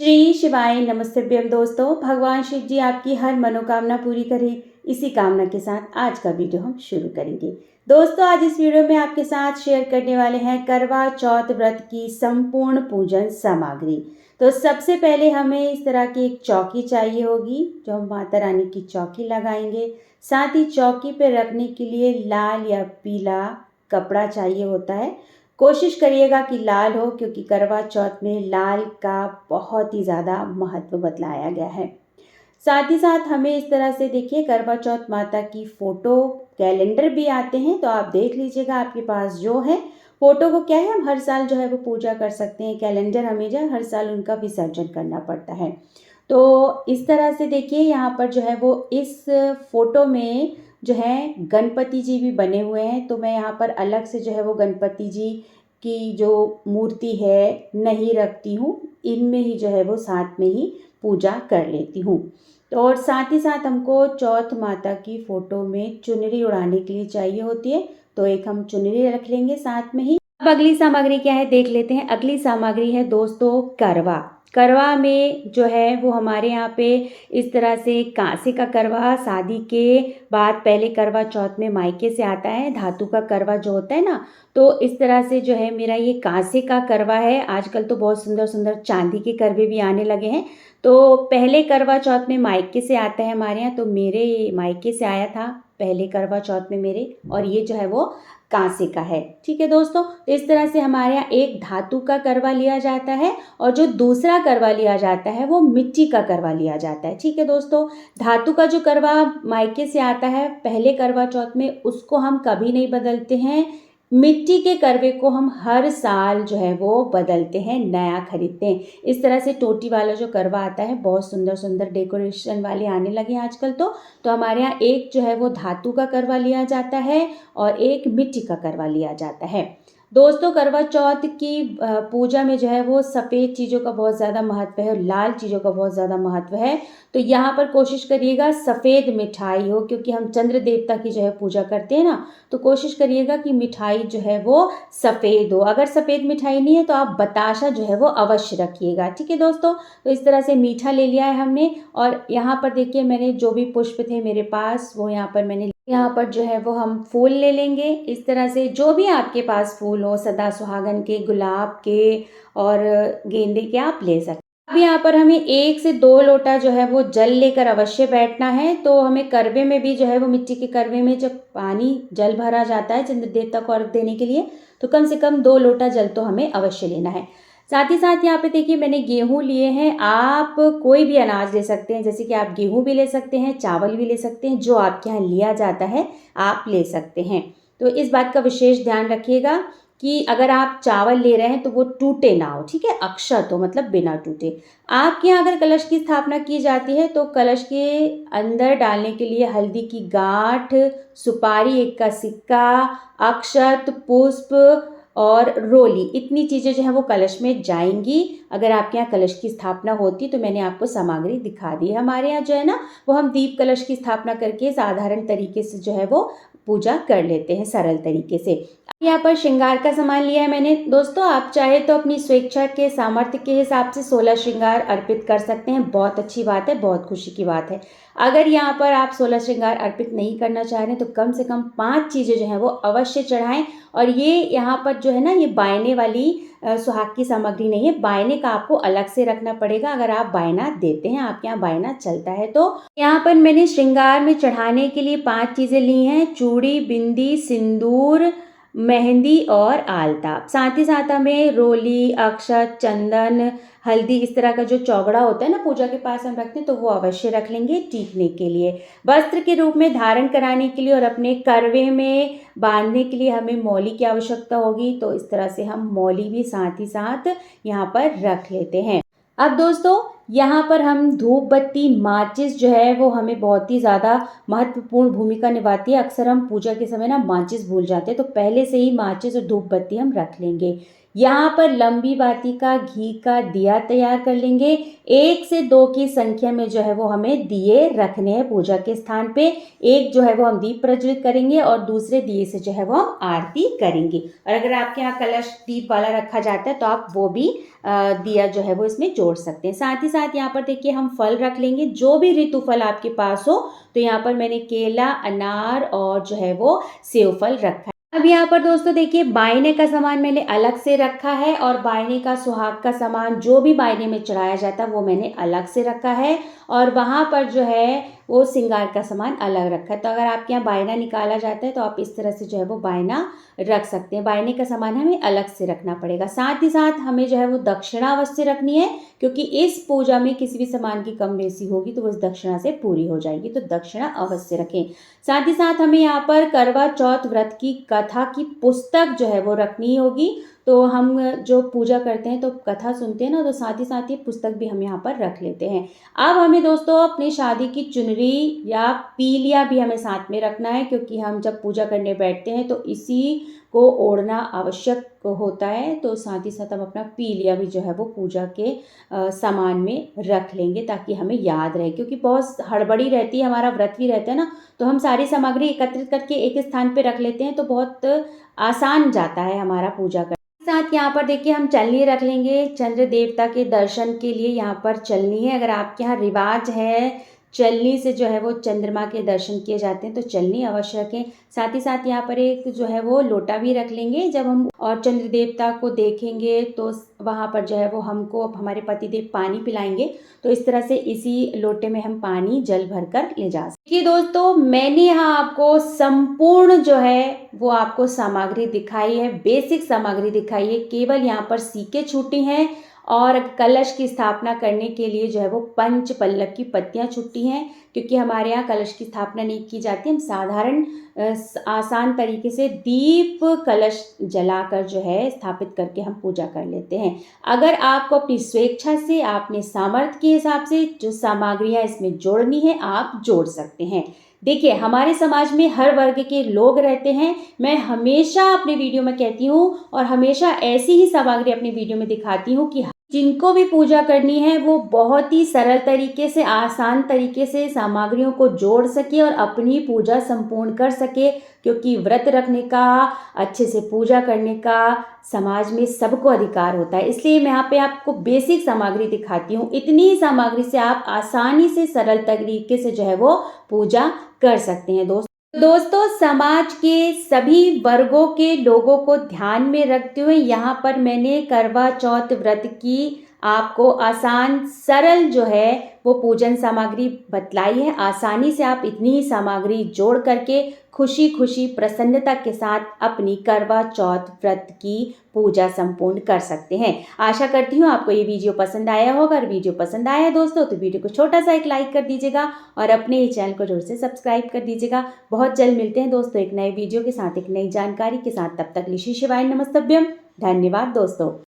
श्री शिवाय नमस्तभ्यम दोस्तों। भगवान शिव जी आपकी हर मनोकामना पूरी करें, इसी कामना के साथ आज का वीडियो हम शुरू करेंगे। दोस्तों, आज इस वीडियो में आपके साथ शेयर करने वाले हैं करवा चौथ व्रत की संपूर्ण पूजन सामग्री। तो सबसे पहले हमें इस तरह की एक चौकी चाहिए होगी जो हम माता रानी की चौकी लगाएंगे। साथ ही चौकी पर रखने के लिए लाल या पीला कपड़ा चाहिए होता है। कोशिश करिएगा कि लाल हो, क्योंकि करवा चौथ में लाल का बहुत ही ज़्यादा महत्व बतलाया गया है। साथ ही साथ हमें इस तरह से देखिए करवा चौथ माता की फ़ोटो, कैलेंडर भी आते हैं, तो आप देख लीजिएगा आपके पास जो है। फ़ोटो को क्या है, हम हर साल जो है वो पूजा कर सकते हैं। कैलेंडर हमें जो है हर साल उनका विसर्जन करना पड़ता है। तो इस तरह से देखिए यहाँ पर जो है वो इस फ़ोटो में जो है गणपति जी भी बने हुए हैं। तो मैं यहाँ पर अलग से जो है वो गणपति जी की जो मूर्ति है नहीं रखती हूँ, इनमें ही जो है वो साथ में ही पूजा कर लेती हूँ। तो और साथ ही साथ हमको चौथ माता की फ़ोटो में चुनरी उड़ाने के लिए चाहिए होती है, तो एक हम चुनरी रख लेंगे साथ में ही। अब अगली सामग्री क्या है देख लेते हैं। अगली सामग्री है दोस्तों करवा। करवा में जो है वो हमारे यहाँ पे इस तरह से कांसे का करवा शादी के बाद पहले करवा चौथ में मायके से आता है। धातु का करवा जो होता है ना, तो इस तरह से जो है मेरा ये कांसे का करवा है। आजकल तो बहुत सुंदर सुंदर चांदी के करवे भी आने लगे हैं। तो पहले करवा चौथ में मायके से आता है हमारे यहाँ, तो मेरे मायके से आया था पहले करवा चौथ में मेरे, और ये जो है वो कांसे का है। ठीक है दोस्तों, तो इस तरह से हमारे यहाँ एक धातु का करवा लिया जाता है और जो दूसरा करवा लिया जाता है वो मिट्टी का करवा लिया जाता है। ठीक है दोस्तों, धातु का जो करवा मायके से आता है पहले करवा चौथ में, उसको हम कभी नहीं बदलते हैं। मिट्टी के करवे को हम हर साल जो है वो बदलते हैं, नया खरीदते हैं। इस तरह से टोटी वाला जो करवा आता है, बहुत सुंदर सुंदर डेकोरेशन वाले आने लगे हैं आजकल। तो हमारे यहाँ एक जो है वो धातु का करवा लिया जाता है और एक मिट्टी का करवा लिया जाता है। दोस्तों, करवा चौथ की पूजा में जो है वो सफ़ेद चीज़ों का बहुत ज़्यादा महत्व है और लाल चीज़ों का बहुत ज़्यादा महत्व है। तो यहाँ पर कोशिश करिएगा सफ़ेद मिठाई हो, क्योंकि हम चंद्र देवता की जो है पूजा करते हैं ना, तो कोशिश करिएगा कि मिठाई जो है वो सफ़ेद हो। अगर सफ़ेद मिठाई नहीं है तो आप बताशा जो है वो अवश्य रखिएगा। ठीक है दोस्तों, तो इस तरह से मीठा ले लिया है हमने। और यहाँ पर देखिए मैंने जो भी पुष्प थे मेरे पास वो यहाँ पर जो है वो हम फूल ले लेंगे। इस तरह से जो भी आपके पास फूल हो, सदा सुहागन के, गुलाब के और गेंदे के, आप ले सकते हैं। अब यहाँ पर हमें 1 से 2 लोटा जो है वो जल लेकर अवश्य बैठना है। तो हमें करवे में भी जो है वो मिट्टी के करवे में जब पानी जल भरा जाता है चंद्र देवता को अर्घ देने के लिए, तो कम से कम 2 लोटा जल तो हमें अवश्य लेना है। साथ ही साथ यहाँ पे देखिए मैंने गेहूँ लिए हैं। आप कोई भी अनाज ले सकते हैं, जैसे कि आप गेहूँ भी ले सकते हैं, चावल भी ले सकते हैं, जो आपके यहाँ लिया जाता है आप ले सकते हैं। तो इस बात का विशेष ध्यान रखिएगा कि अगर आप चावल ले रहे हैं तो वो टूटे ना हो। ठीक है, अक्षत हो, मतलब बिना टूटे। आपके यहाँ अगर कलश की स्थापना की जाती है तो कलश के अंदर डालने के लिए हल्दी की गांठ, सुपारी 1 का सिक्का, अक्षत, पुष्प और रोली, इतनी चीज़ें जो है वो कलश में जाएंगी। अगर आपके यहाँ कलश की स्थापना होती तो मैंने आपको सामग्री दिखा दी है। हमारे यहाँ जो है ना वो हम दीप कलश की स्थापना करके साधारण तरीके से जो है वो पूजा कर लेते हैं, सरल तरीके से। यहाँ पर श्रृंगार का सामान लिया है मैंने। दोस्तों, आप चाहे तो अपनी स्वेच्छा के, सामर्थ्य के हिसाब से 16 श्रृंगार अर्पित कर सकते हैं। बहुत अच्छी बात है, बहुत खुशी की बात है। अगर यहाँ पर आप 16 श्रृंगार अर्पित नहीं करना चाह रहे हैं तो कम से कम 5 चीज़ें जो हैं वो अवश्य चढ़ाएं। और ये यहाँ पर जो है ना, ये बायने वाली सुहाग की सामग्री नहीं है। बायने का आपको अलग से रखना पड़ेगा अगर आप बायना देते हैं, आपके यहाँ बायना चलता है। तो यहाँ पर मैंने श्रृंगार में चढ़ाने के लिए 5 चीज़ें ली हैं: चूड़ी, बिंदी, सिंदूर, मेहंदी और आलता। साथ ही साथ हमें रोली, अक्षत, चंदन, हल्दी, इस तरह का जो चौगड़ा होता है ना पूजा के पास हम रखते हैं, तो वो अवश्य रख लेंगे टीकने के लिए। वस्त्र के रूप में धारण कराने के लिए और अपने करवे में बांधने के लिए हमें मौली की आवश्यकता होगी, तो इस तरह से हम मौली भी साथ ही साथ यहाँ पर रख लेते हैं। अब दोस्तों, यहाँ पर हम धूप बत्ती, माचिस जो है वो हमें बहुत ही ज़्यादा महत्वपूर्ण भूमिका निभाती है। अक्सर हम पूजा के समय ना माचिस भूल जाते हैं, तो पहले से ही माचिस और धूप बत्ती हम रख लेंगे। यहाँ पर लंबी बाती का घी का दिया तैयार कर लेंगे। 1 से 2 की संख्या में जो है वो हमें दिए रखने हैं पूजा के स्थान पे। एक जो है वो हम दीप प्रज्वलित करेंगे और दूसरे दिए से जो है वो हम आरती करेंगे। और अगर आपके यहाँ कलश दीप वाला रखा जाता है तो आप वो भी दिया जो है वो इसमें जोड़ सकते हैं। साथ ही साथ यहाँ पर देखिए हम फल रख लेंगे, जो भी ऋतु फल आपके पास हो। तो यहाँ पर मैंने केला, अनार और जो है वो सेव फल रखा है। अब यहाँ पर दोस्तों देखिए बायने का सामान मैंने अलग से रखा है और बायने का सुहाग का सामान जो भी बायने में चढ़ाया जाता है वो मैंने अलग से रखा है। और वहाँ पर जो है वो श्रृंगार का सामान अलग रखा है। तो अगर आपके यहाँ बायना निकाला जाता है तो आप इस तरह से जो है वो बायना रख सकते हैं। बायने का सामान हमें अलग से रखना पड़ेगा। साथ ही साथ हमें जो है वो दक्षिणा अवश्य रखनी है, क्योंकि इस पूजा में किसी भी सामान की कम बेसी होगी तो वो इस दक्षिणा से पूरी हो जाएगी। तो दक्षिणा अवश्य रखें। साथ ही साथ हमें यहाँ पर करवा चौथ व्रत की कथा की पुस्तक जो है वो रखनी होगी। तो हम जो पूजा करते हैं तो कथा सुनते हैं ना, तो साथ ही पुस्तक भी हम यहाँ पर रख लेते हैं। अब हमें दोस्तों अपनी शादी की चुनरी या पीलिया भी हमें साथ में रखना है, क्योंकि हम जब पूजा करने बैठते हैं तो इसी को ओढ़ना आवश्यक होता है। तो साथ ही साथ हम अपना पीलिया भी जो है वो पूजा के सामान में रख लेंगे, ताकि हमें याद रहे, क्योंकि बहुत हड़बड़ी रहती है, हमारा व्रत भी रहता है ना। तो हम सारी सामग्री एकत्रित करके एक स्थान पे रख लेते हैं तो बहुत आसान जाता है हमारा पूजा करना। साथ यहाँ पर देखिए हम चलनी रख लेंगे, चंद्र देवता के दर्शन के लिए यहाँ पर चलनी है। अगर आपके यहाँ रिवाज है चलनी से जो है वो चंद्रमा के दर्शन किए जाते हैं तो चलनी अवश्य रखें। साथ ही साथ यहाँ पर एक जो है वो लोटा भी रख लेंगे। जब हम और चंद्र देवता को देखेंगे तो वहाँ पर जो है वो हमको हमारे पतिदेव पानी पिलाएंगे, तो इस तरह से इसी लोटे में हम पानी जल भर कर ले जा सकते हैं। दोस्तों मैंने यहाँ आपको संपूर्ण जो है वो आपको सामग्री दिखाई है, बेसिक सामग्री दिखाई है। केवल यहाँ पर सीके छूटी हैं और कलश की स्थापना करने के लिए जो है वो पंच पल्लव की पत्तियां छुट्टी हैं, क्योंकि हमारे यहाँ कलश की स्थापना नहीं की जाती। हम साधारण आसान तरीके से दीप कलश जलाकर जो है स्थापित करके हम पूजा कर लेते हैं। अगर आपको अपनी स्वेच्छा से, आपने सामर्थ्य के हिसाब से जो सामग्रियां इसमें जोड़नी है आप जोड़ सकते हैं। देखिए हमारे समाज में हर वर्ग के लोग रहते हैं। मैं हमेशा अपने वीडियो में कहती हूँ और हमेशा ऐसी ही सामग्री अपनी वीडियो में दिखाती हूँ कि जिनको भी पूजा करनी है वो बहुत ही सरल तरीके से, आसान तरीके से सामग्रियों को जोड़ सके और अपनी पूजा संपूर्ण कर सके, क्योंकि व्रत रखने का, अच्छे से पूजा करने का समाज में सबको अधिकार होता है। इसलिए मैं यहाँ पे आपको बेसिक सामग्री दिखाती हूँ। इतनी ही सामग्री से आप आसानी से, सरल तरीके से जो है वो पूजा कर सकते हैं। दोस्तों समाज के सभी वर्गों के लोगों को ध्यान में रखते हुए यहाँ पर मैंने करवा चौथ व्रत की आपको आसान सरल जो है वो पूजन सामग्री बतलाई है। आसानी से आप इतनी ही सामग्री जोड़ करके खुशी खुशी प्रसन्नता के साथ अपनी करवा चौथ व्रत की पूजा संपूर्ण कर सकते हैं। आशा करती हूँ आपको ये वीडियो पसंद आया होगा। अगर वीडियो पसंद आया दोस्तों तो वीडियो को छोटा सा एक लाइक कर दीजिएगा और अपने ही चैनल को जरूर से सब्सक्राइब कर दीजिएगा। बहुत जल्द मिलते हैं दोस्तों एक नए वीडियो के साथ, एक नई जानकारी के साथ। तब तक लिशि शिवाय नमस्तभ्यम। धन्यवाद दोस्तों।